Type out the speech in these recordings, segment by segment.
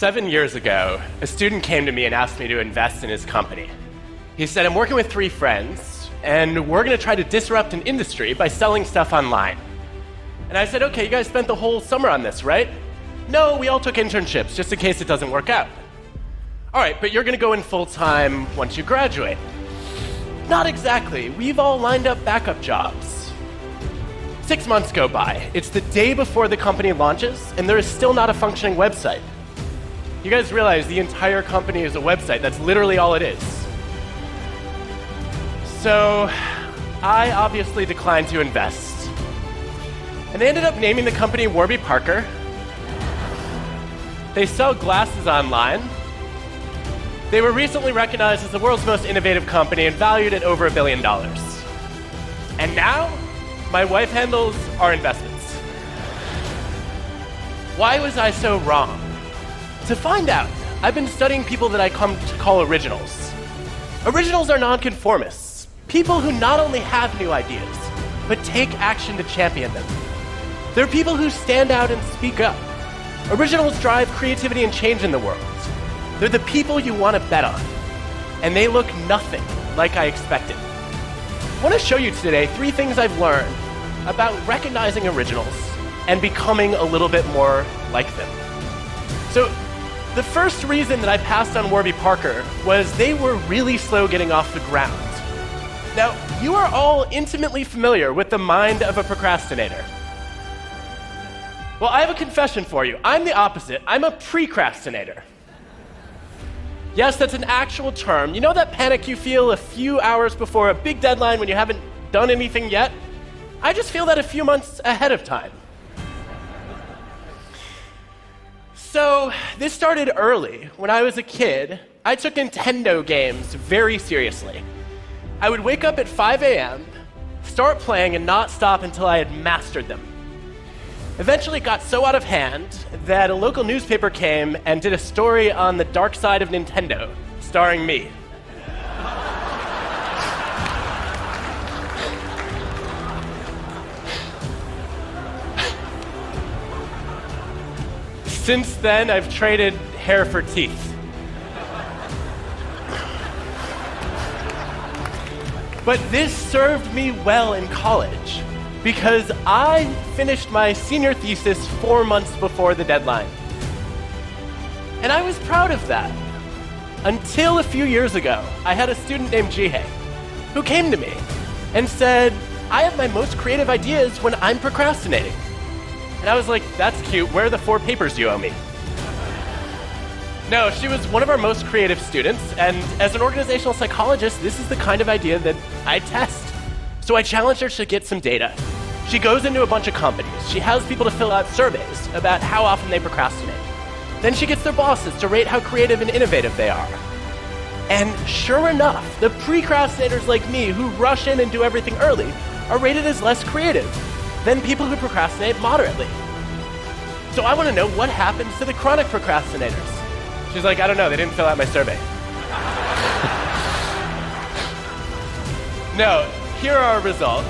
7 years ago, a student came to me and asked me to invest in his company. He said, I'm working with 3 friends, and we're going to try to disrupt an industry by selling stuff online. And I said, okay, you guys spent the whole summer on this, right? No, we all took internships, just in case it doesn't work out. All right, but you're going to go in full-time once you graduate. Not exactly. We've all lined up backup jobs. 6 months go by. It's the day before the company launches, and there is still not a functioning website. You guys realize the entire company is a website. That's literally all it is. So I obviously declined to invest. And they ended up naming the company Warby Parker. They sell glasses online. They were recently recognized as the world's most innovative company and valued at over $1 billion. And now, my wife handles our investments. Why was I so wrong? To find out, I've been studying people that I come to call originals. Originals are nonconformists, people who not only have new ideas, but take action to champion them. They're people who stand out and speak up. Originals drive creativity and change in the world. They're the people you want to bet on, and they look nothing like I expected. I want to show you today 3 things I've learned about recognizing originals and becoming a little bit more like them. So, the first reason that I passed on Warby Parker was they were really slow getting off the ground. Now, you are all intimately familiar with the mind of a procrastinator. Well, I have a confession for you. I'm the opposite. I'm a precrastinator. Yes, that's an actual term. You know that panic you feel a few hours before a big deadline when you haven't done anything yet? I just feel that a few months ahead of time. So, this started early. When I was a kid, I took Nintendo games very seriously. I would wake up at 5 a.m., start playing, and not stop until I had mastered them. Eventually, it got so out of hand that a local newspaper came and did a story on the dark side of Nintendo, starring me. Since then, I've traded hair for teeth. But this served me well in college, because I finished my senior thesis 4 months before the deadline. And I was proud of that. Until a few years ago, I had a student named Jihei who came to me and said, I have my most creative ideas when I'm procrastinating. And I was like, that's cute. Where are the 4 papers you owe me? No, she was one of our most creative students, and as an organizational psychologist, this is the kind of idea that I test. So I challenged her to get some data. She goes into a bunch of companies. She has people to fill out surveys about how often they procrastinate. Then she gets their bosses to rate how creative and innovative they are. And sure enough, the precrastinators like me who rush in and do everything early are rated as less creative than people who procrastinate moderately. So I want to know what happens to the chronic procrastinators. She's like, I don't know, they didn't fill out my survey. No, here are our results.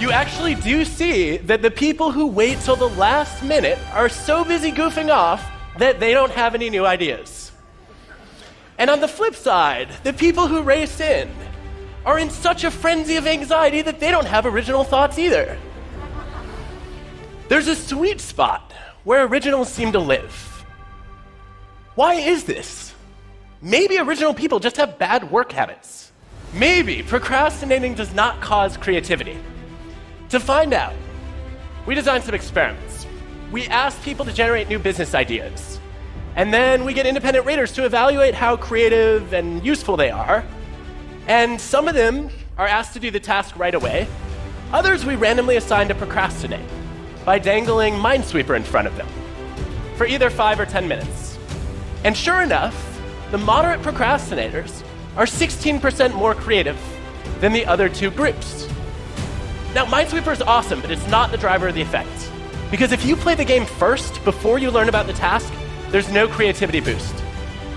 You actually do see that the people who wait till the last minute are so busy goofing off that they don't have any new ideas. And on the flip side, the people who race in are in such a frenzy of anxiety that they don't have original thoughts either. There's a sweet spot where originals seem to live. Why is this? Maybe original people just have bad work habits. Maybe procrastinating does not cause creativity. To find out, we designed some experiments. We asked people to generate new business ideas. And then we get independent raters to evaluate how creative and useful they are. And some of them are asked to do the task right away. Others we randomly assign to procrastinate by dangling Minesweeper in front of them for either 5 or 10 minutes. And sure enough, the moderate procrastinators are 16% more creative than the other 2 groups. Now, Minesweeper is awesome, but it's not the driver of the effect. Because if you play the game first, before you learn about the task, there's no creativity boost.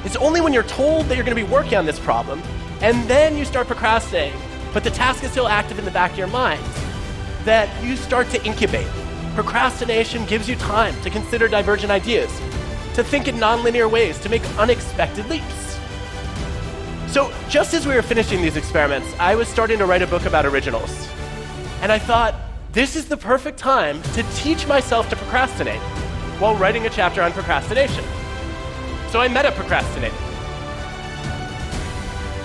It's only when you're told that you're going to be working on this problem, and then you start procrastinating, but the task is still active in the back of your mind, that you start to incubate. Procrastination gives you time to consider divergent ideas. to think in nonlinear ways, to make unexpected leaps. So just as we were finishing these experiments, I was starting to write a book about originals. And I thought, this is the perfect time to teach myself to procrastinate while writing a chapter on procrastination. So I met a procrastinator.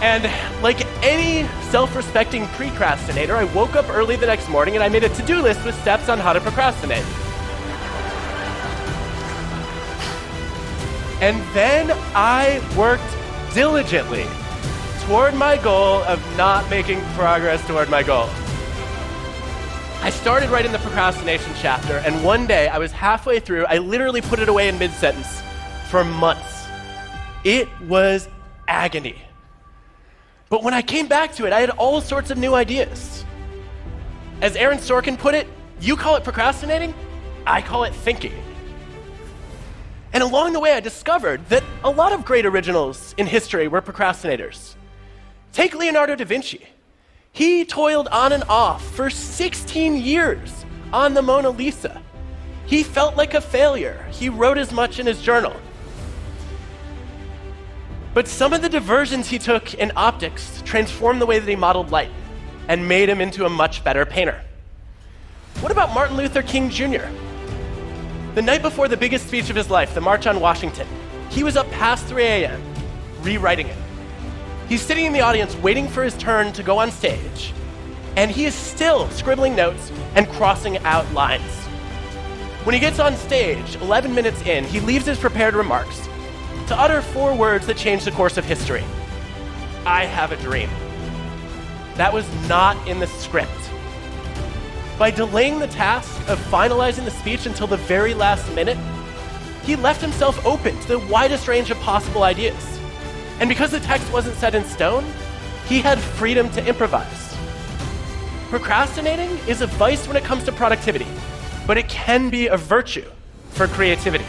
And like any self-respecting procrastinator, I woke up early the next morning and I made a to-do list with steps on how to procrastinate. And then I worked diligently toward my goal of not making progress toward my goal. I started writing the procrastination chapter, and one day I was halfway through. I literally put it away in mid-sentence for months. It was agony. But when I came back to it, I had all sorts of new ideas. As Aaron Sorkin put it, you call it procrastinating, I call it thinking. And along the way, I discovered that a lot of great originals in history were procrastinators. Take Leonardo da Vinci. He toiled on and off for 16 years on the Mona Lisa. He felt like a failure. He wrote as much in his journal. But some of the diversions he took in optics transformed the way that he modeled light and made him into a much better painter. What about Martin Luther King Jr.? The night before the biggest speech of his life, the March on Washington, he was up past 3 a.m. rewriting it. He's sitting in the audience waiting for his turn to go on stage, and he is still scribbling notes and crossing out lines. When he gets on stage, 11 minutes in, he leaves his prepared remarks to utter 4 words that change the course of history. I have a dream. That was not in the script. By delaying the task of finalizing the speech until the very last minute, he left himself open to the widest range of possible ideas. And because the text wasn't set in stone, he had freedom to improvise. Procrastinating is a vice when it comes to productivity, but it can be a virtue for creativity.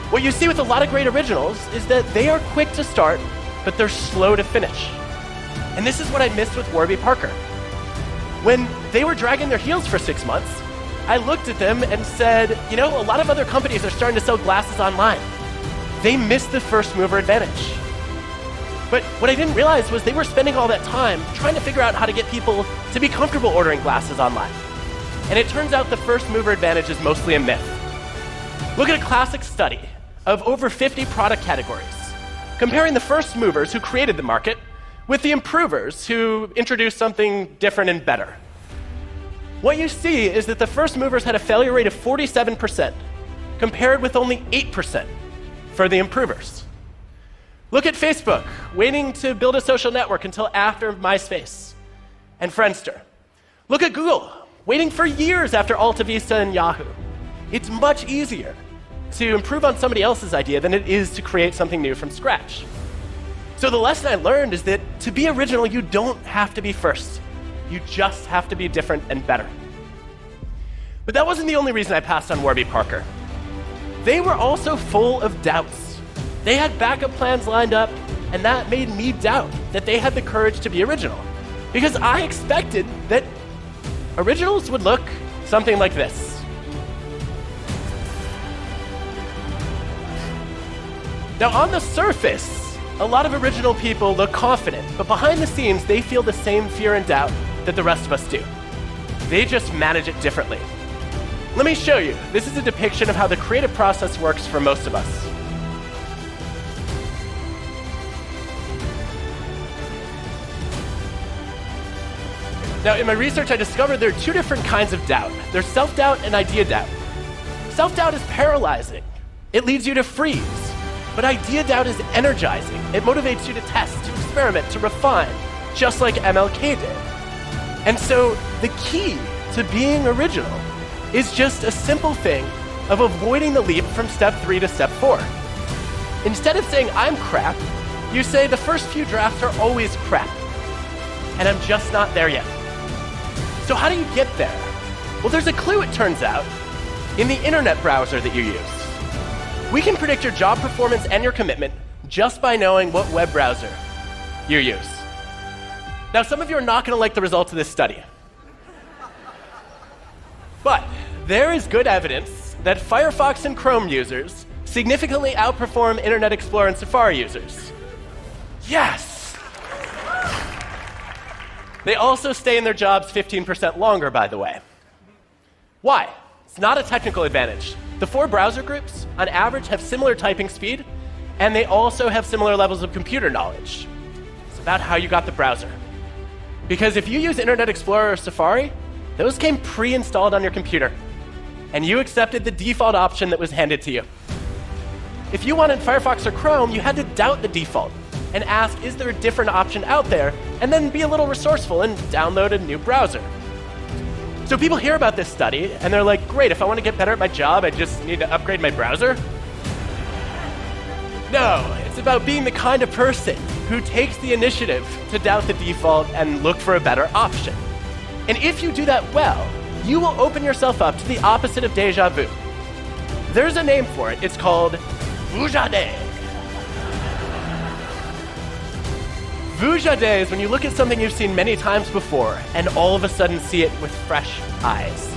What you see with a lot of great originals is that they are quick to start, but they're slow to finish. And this is what I missed with Warby Parker. When they were dragging their heels for 6 months, I looked at them and said, you know, a lot of other companies are starting to sell glasses online. They missed the first mover advantage. But what I didn't realize was they were spending all that time trying to figure out how to get people to be comfortable ordering glasses online. And it turns out the first mover advantage is mostly a myth. Look at a classic study of over 50 product categories, comparing the first movers who created the market with the improvers who introduced something different and better. What you see is that the first movers had a failure rate of 47%, compared with only 8% for the improvers. Look at Facebook, waiting to build a social network until after MySpace and Friendster. Look at Google, waiting for years after Alta Vista and Yahoo. It's much easier to improve on somebody else's idea than it is to create something new from scratch. So the lesson I learned is that to be original, you don't have to be first. You just have to be different and better. But that wasn't the only reason I passed on Warby Parker. They were also full of doubts. They had backup plans lined up, and that made me doubt that they had the courage to be original. Because I expected that originals would look something like this. Now, on the surface, a lot of original people look confident, but behind the scenes, they feel the same fear and doubt that the rest of us do. They just manage it differently. Let me show you. This is a depiction of how the creative process works for most of us. Now, in my research, I discovered there are 2 different kinds of doubt. There's self-doubt and idea doubt. Self-doubt is paralyzing. It leads you to freeze. But idea doubt is energizing. It motivates you to test, to experiment, to refine, just like MLK did. And so the key to being original is just a simple thing of avoiding the leap from step 3 to step 4. Instead of saying, I'm crap, you say the first few drafts are always crap, and I'm just not there yet. So how do you get there? Well, there's a clue, it turns out, in the internet browser that you use. We can predict your job performance and your commitment just by knowing what web browser you use. Now, some of you are not going to like the results of this study. But there is good evidence that Firefox and Chrome users significantly outperform Internet Explorer and Safari users. Yes! They also stay in their jobs 15% longer, by the way. Why? It's not a technical advantage. The 4 browser groups, on average, have similar typing speed, and they also have similar levels of computer knowledge. It's about how you got the browser. Because if you use Internet Explorer or Safari, those came pre-installed on your computer, and you accepted the default option that was handed to you. If you wanted Firefox or Chrome, you had to doubt the default and ask, is there a different option out there? And then be a little resourceful and download a new browser. So people hear about this study, and they're like, great, if I want to get better at my job, I just need to upgrade my browser? No, it's about being the kind of person who takes the initiative to doubt the default and look for a better option. And if you do that well, you will open yourself up to the opposite of déjà vu. There's a name for it. It's called vujade. Vujade is when you look at something you've seen many times before and all of a sudden see it with fresh eyes.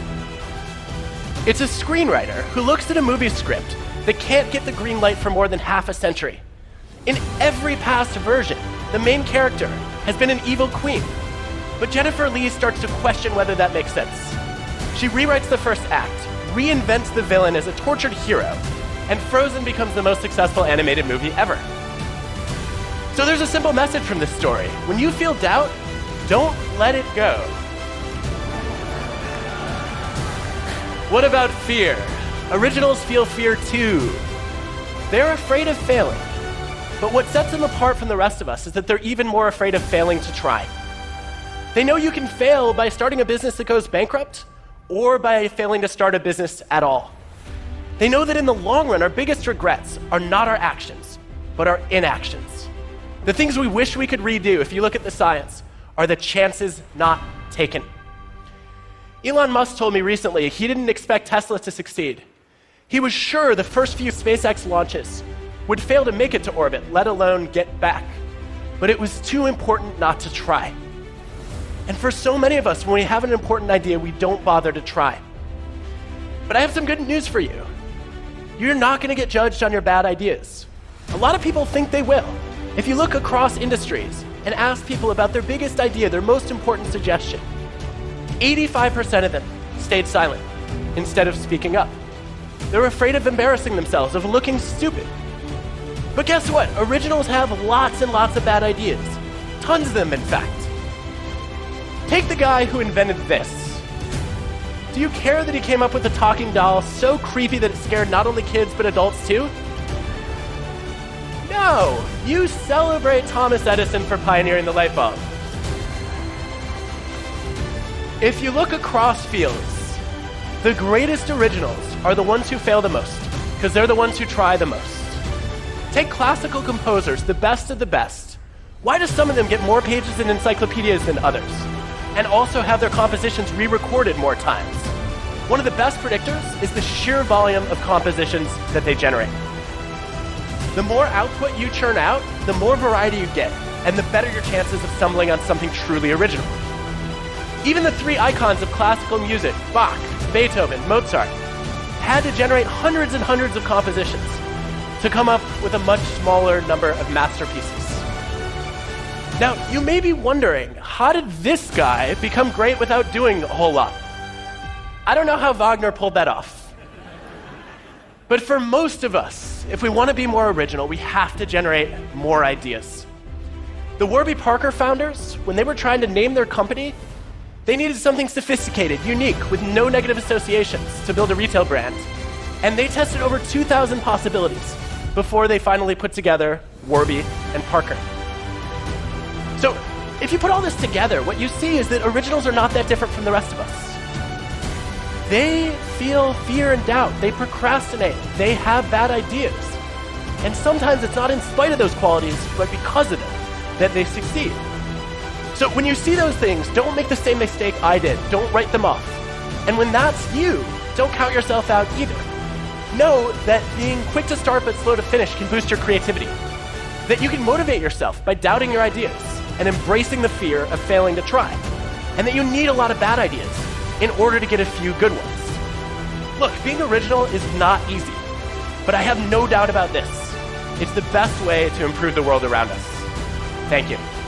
It's a screenwriter who looks at a movie script that can't get the green light for more than half a century. In every past version, the main character has been an evil queen, but Jennifer Lee starts to question whether that makes sense. She rewrites the first act, reinvents the villain as a tortured hero, and Frozen becomes the most successful animated movie ever. So there's a simple message from this story. When you feel doubt, don't let it go. What about fear? Originals feel fear too. They're afraid of failing. But what sets them apart from the rest of us is that they're even more afraid of failing to try. They know you can fail by starting a business that goes bankrupt or by failing to start a business at all. They know that in the long run, our biggest regrets are not our actions, but our inactions. The things we wish we could redo, if you look at the science, are the chances not taken. Elon Musk told me recently he didn't expect Tesla to succeed. He was sure the first few SpaceX launches would fail to make it to orbit, let alone get back. But it was too important not to try. And for so many of us, when we have an important idea, we don't bother to try. But I have some good news for you. You're not going to get judged on your bad ideas. A lot of people think they will. If you look across industries and ask people about their biggest idea, their most important suggestion, 85% of them stayed silent instead of speaking up. They're afraid of embarrassing themselves, of looking stupid. But guess what? Originals have lots and lots of bad ideas. Tons of them, in fact. Take the guy who invented this. Do you care that he came up with a talking doll so creepy that it scared not only kids but adults too? No, you celebrate Thomas Edison for pioneering the light bulb. If you look across fields, the greatest originals are the ones who fail the most, because they're the ones who try the most. Take classical composers, the best of the best. Why do some of them get more pages in encyclopedias than others, and also have their compositions re-recorded more times? One of the best predictors is the sheer volume of compositions that they generate. The more output you churn out, the more variety you get, and the better your chances of stumbling on something truly original. Even the 3 icons of classical music, Bach, Beethoven, Mozart, had to generate hundreds and hundreds of compositions to come up with a much smaller number of masterpieces. Now, you may be wondering, how did this guy become great without doing a whole lot? I don't know how Wagner pulled that off. But for most of us, if we want to be more original, we have to generate more ideas. The Warby Parker founders, when they were trying to name their company, they needed something sophisticated, unique, with no negative associations to build a retail brand. And they tested over 2,000 possibilities before they finally put together Warby and Parker. So if you put all this together, what you see is that originals are not that different from the rest of us. They feel fear and doubt. They procrastinate. They have bad ideas. And sometimes it's not in spite of those qualities, but because of them, that they succeed. So when you see those things, don't make the same mistake I did. Don't write them off. And when that's you, don't count yourself out either. Know that being quick to start but slow to finish can boost your creativity. That you can motivate yourself by doubting your ideas and embracing the fear of failing to try. And that you need a lot of bad ideas in order to get a few good ones. Look, being original is not easy, But I have no doubt about this. It's the best way to improve the world around us. Thank you.